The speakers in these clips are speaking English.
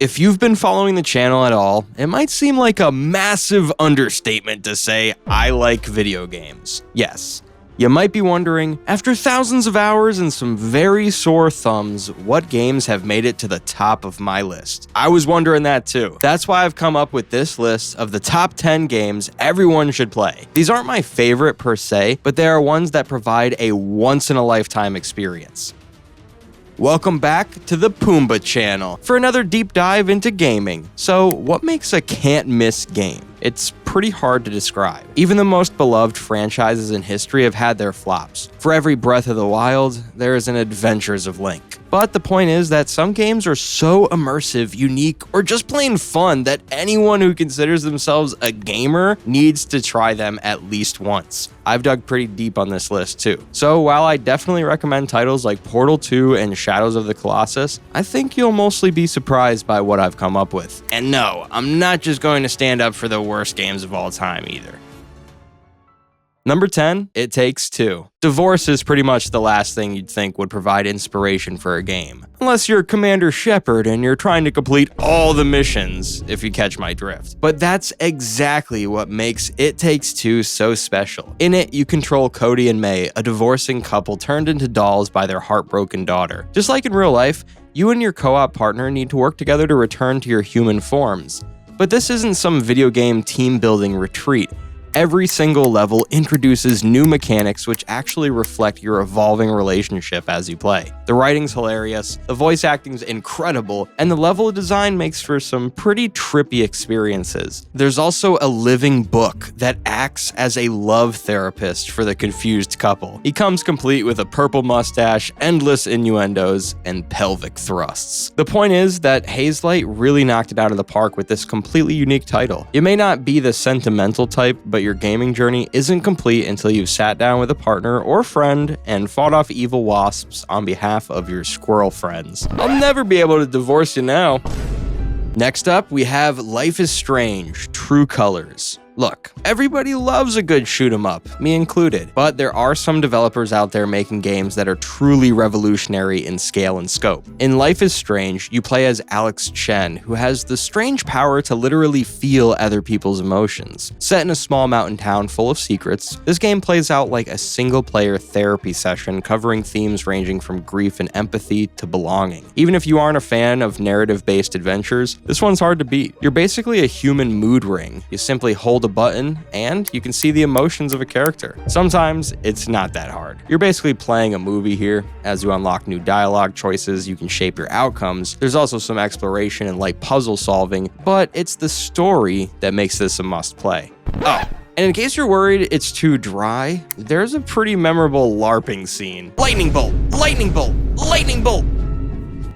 If you've been following the channel at all, it might seem like a massive understatement to say I like video games. Yes. You might be wondering, after thousands of hours and some very sore thumbs, what games have made it to the top of my list? I was wondering that too. That's why I've come up with this list of the top 10 games everyone should play. These aren't my favorite per se, but they are ones that provide a once-in-a-lifetime experience. Welcome back to the Pumbaa channel for another deep dive into gaming. So, what makes a can't-miss game? It's pretty hard to describe. Even the most beloved franchises in history have had their flops. For every Breath of the Wild, there is an Adventures of Link. But the point is that some games are so immersive, unique, or just plain fun that anyone who considers themselves a gamer needs to try them at least once. I've dug pretty deep on this list too. So while I definitely recommend titles like Portal 2 and Shadows of the Colossus, I think you'll mostly be surprised by what I've come up with. And no, I'm not just going to stand up for the worst games of all time either. Number 10, It Takes Two. Divorce is pretty much the last thing you'd think would provide inspiration for a game. Unless you're Commander Shepard and you're trying to complete all the missions, if you catch my drift. But that's exactly what makes It Takes Two so special. In it, you control Cody and May, a divorcing couple turned into dolls by their heartbroken daughter. Just like in real life, you and your co-op partner need to work together to return to your human forms. But this isn't some video game team-building retreat. Every single level introduces new mechanics which actually reflect your evolving relationship as you play. The writing's hilarious, the voice acting's incredible, and the level design makes for some pretty trippy experiences. There's also a living book that acts as a love therapist for the confused couple. He comes complete with a purple mustache, endless innuendos, and pelvic thrusts. The point is that Hazelight really knocked it out of the park with this completely unique title. You may not be the sentimental type, but your gaming journey isn't complete until you've sat down with a partner or friend and fought off evil wasps on behalf of your squirrel friends. I'll never be able to divorce you now. Next up, we have Life is Strange: True Colors. Look, everybody loves a good shoot 'em up, me included, but there are some developers out there making games that are truly revolutionary in scale and scope. In Life is Strange, you play as Alex Chen, who has the strange power to literally feel other people's emotions. Set in a small mountain town full of secrets, this game plays out like a single-player therapy session covering themes ranging from grief and empathy to belonging. Even if you aren't a fan of narrative-based adventures, this one's hard to beat. You're basically a human mood ring. You simply hold a button and you can see the emotions of a character. Sometimes it's not that hard. You're basically playing a movie here. As you unlock new dialogue choices, you can shape your outcomes. There's also some exploration and light puzzle solving, but it's the story that makes this a must play. Oh, and in case you're worried it's too dry, there's a pretty memorable LARPing scene. Lightning bolt, lightning bolt, lightning bolt.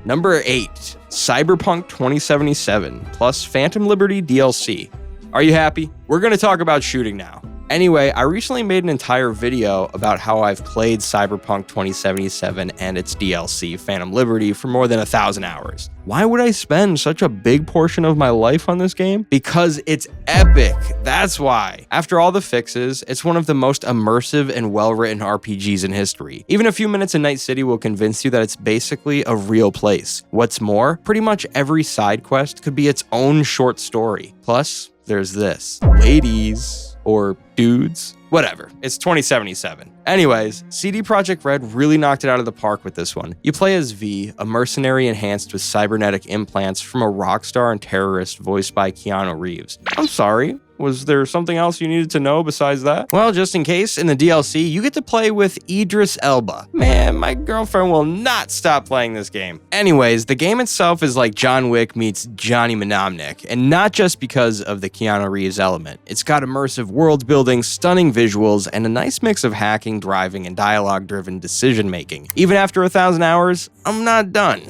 Number 8, Cyberpunk 2077 plus Phantom Liberty DLC. Are you happy? We're going to talk about shooting now. Anyway, I recently made an entire video about how I've played Cyberpunk 2077 and its DLC, Phantom Liberty, for more than 1,000 hours. Why would I spend such a big portion of my life on this game? Because it's epic, that's why. After all the fixes, it's one of the most immersive and well-written RPGs in history. Even a few minutes in Night City will convince you that it's basically a real place. What's more, pretty much every side quest could be its own short story. Plus, there's this. Ladies, or dudes, whatever. It's 2077. Anyways, CD Projekt Red really knocked it out of the park with this one. You play as V, a mercenary enhanced with cybernetic implants from a rock star and terrorist voiced by Keanu Reeves. I'm sorry. Was there something else you needed to know besides that? Well, just in case, in the DLC, you get to play with Idris Elba. Man, my girlfriend will not stop playing this game. Anyways, the game itself is like John Wick meets Johnny Mnemonic, and not just because of the Keanu Reeves element. It's got immersive world building, stunning visuals, and a nice mix of hacking, driving, and dialogue-driven decision-making. Even after 1,000 hours, I'm not done.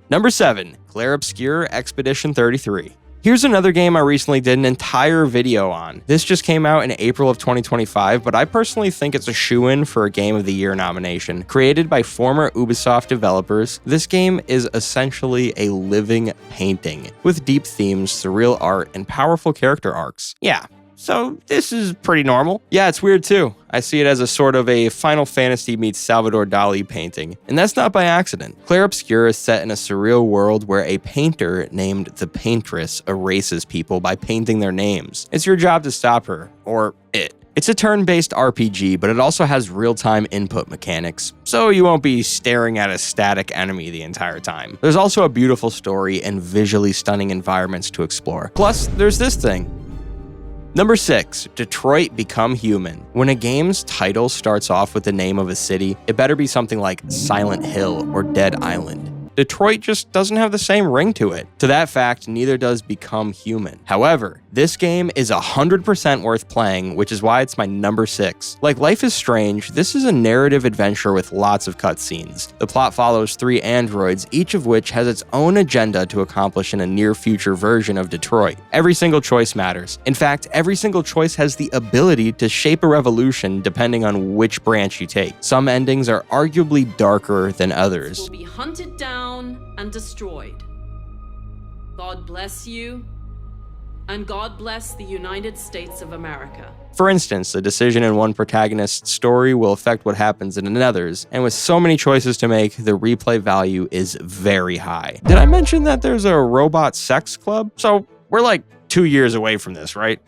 Number 7, Clair Obscur Expedition 33. Here's another game I recently did an entire video on. This just came out in April of 2025, but I personally think it's a shoo-in for a Game of the Year nomination. Created by former Ubisoft developers, this game is essentially a living painting, with deep themes, surreal art, and powerful character arcs. Yeah, so this is pretty normal. Yeah, it's weird too. I see it as a sort of a Final Fantasy meets Salvador Dali painting, and that's not by accident. Clair Obscur is set in a surreal world where a painter named the Paintress erases people by painting their names. It's your job to stop her, or it. It's a turn-based RPG, but it also has real-time input mechanics, so you won't be staring at a static enemy the entire time. There's also a beautiful story and visually stunning environments to explore. Plus, there's this thing. Number 6, Detroit Become Human. When a game's title starts off with the name of a city, it better be something like Silent Hill or Dead Island. Detroit just doesn't have the same ring to it. To that fact, neither does Become Human. However, this game is 100% worth playing, which is why it's my number 6. Like Life is Strange, this is a narrative adventure with lots of cutscenes. The plot follows 3 androids, each of which has its own agenda to accomplish in a near-future version of Detroit. Every single choice matters. In fact, every single choice has the ability to shape a revolution depending on which branch you take. Some endings are arguably darker than others. Will be hunted down and destroyed. God bless you, and God bless the United States of America. For instance, a decision in one protagonist's story will affect what happens in another's, and with so many choices to make, the replay value is very high. Did I mention that there's a robot sex club? So we're like 2 years away from this, right?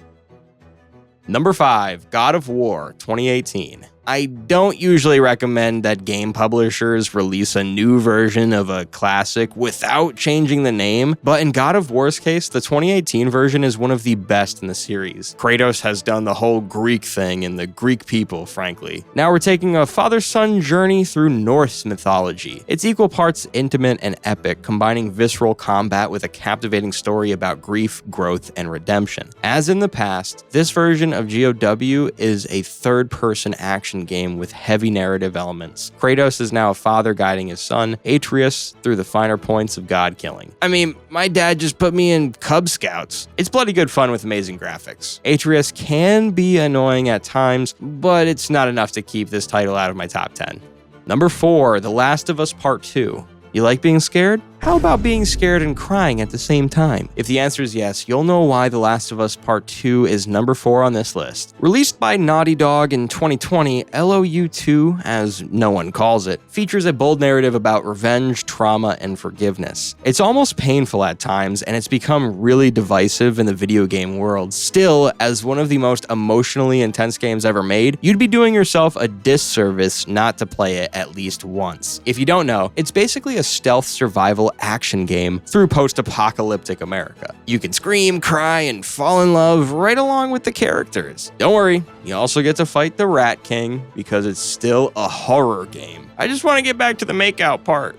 Number 5, God of War 2018. I don't usually recommend that game publishers release a new version of a classic without changing the name, but in God of War's case, the 2018 version is one of the best in the series. Kratos has done the whole Greek thing and the Greek people, frankly. Now we're taking a father-son journey through Norse mythology. It's equal parts intimate and epic, combining visceral combat with a captivating story about grief, growth, and redemption. As in the past, this version of GOW is a third-person action game with heavy narrative elements. Kratos is now a father guiding his son, Atreus, through the finer points of god killing. I mean, my dad just put me in Cub Scouts. It's bloody good fun with amazing graphics. Atreus can be annoying at times, but it's not enough to keep this title out of my top 10. Number 4, The Last of Us Part 2. You like being scared? How about being scared and crying at the same time? If the answer is yes, you'll know why The Last of Us Part 2 is number 4 on this list. Released by Naughty Dog in 2020, LOU 2, as no one calls it, features a bold narrative about revenge, trauma, and forgiveness. It's almost painful at times, and it's become really divisive in the video game world. Still, as one of the most emotionally intense games ever made, you'd be doing yourself a disservice not to play it at least once. If you don't know, it's basically a stealth survival action game through post-apocalyptic America. You can scream, cry, and fall in love right along with the characters. Don't worry, you also get to fight the Rat King because it's still a horror game. I just want to get back to the makeout part.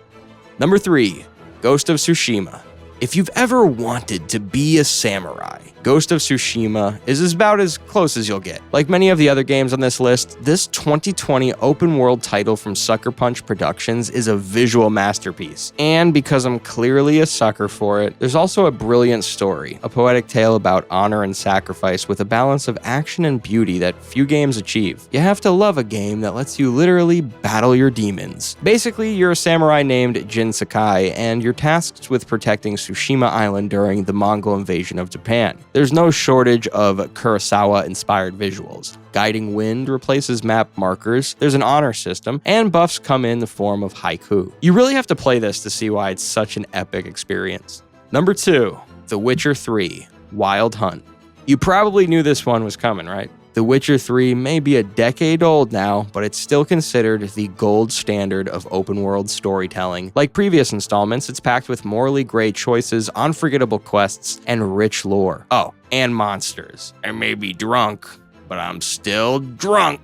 Number 3, Ghost of Tsushima. If you've ever wanted to be a samurai, Ghost of Tsushima is about as close as you'll get. Like many of the other games on this list, this 2020 open-world title from Sucker Punch Productions is a visual masterpiece. And because I'm clearly a sucker for it, there's also a brilliant story, a poetic tale about honor and sacrifice with a balance of action and beauty that few games achieve. You have to love a game that lets you literally battle your demons. Basically, you're a samurai named Jin Sakai, and you're tasked with protecting Tsushima Island during the Mongol invasion of Japan. There's no shortage of Kurosawa-inspired visuals. Guiding wind replaces map markers, there's an honor system, and buffs come in the form of haiku. You really have to play this to see why it's such an epic experience. Number 2, The Witcher 3, Wild Hunt. You probably knew this one was coming, right? The Witcher 3 may be a decade old now, but it's still considered the gold standard of open-world storytelling. Like previous installments, it's packed with morally great choices, unforgettable quests, and rich lore. Oh, and monsters. I may be drunk, but I'm still drunk.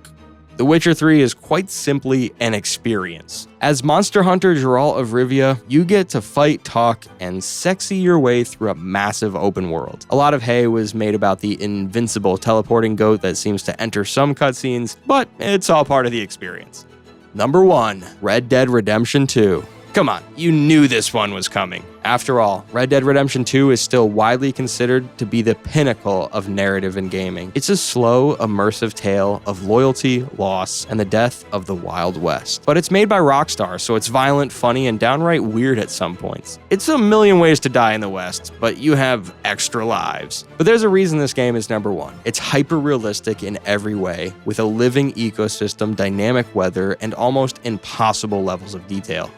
The Witcher 3 is quite simply an experience. As Monster Hunter Geralt of Rivia, you get to fight, talk, and sexy your way through a massive open world. A lot of hay was made about the invincible teleporting goat that seems to enter some cutscenes, but it's all part of the experience. Number 1, Red Dead Redemption 2. Come on, you knew this one was coming. After all, Red Dead Redemption 2 is still widely considered to be the pinnacle of narrative in gaming. It's a slow, immersive tale of loyalty, loss, and the death of the Wild West. But it's made by Rockstar, so it's violent, funny, and downright weird at some points. It's a million ways to die in the West, but you have extra lives. But there's a reason this game is #1. It's hyper-realistic in every way, with a living ecosystem, dynamic weather, and almost impossible levels of detail.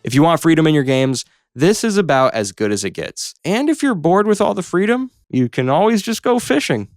If you want freedom in your games, this is about as good as it gets. And if you're bored with all the freedom, you can always just go fishing.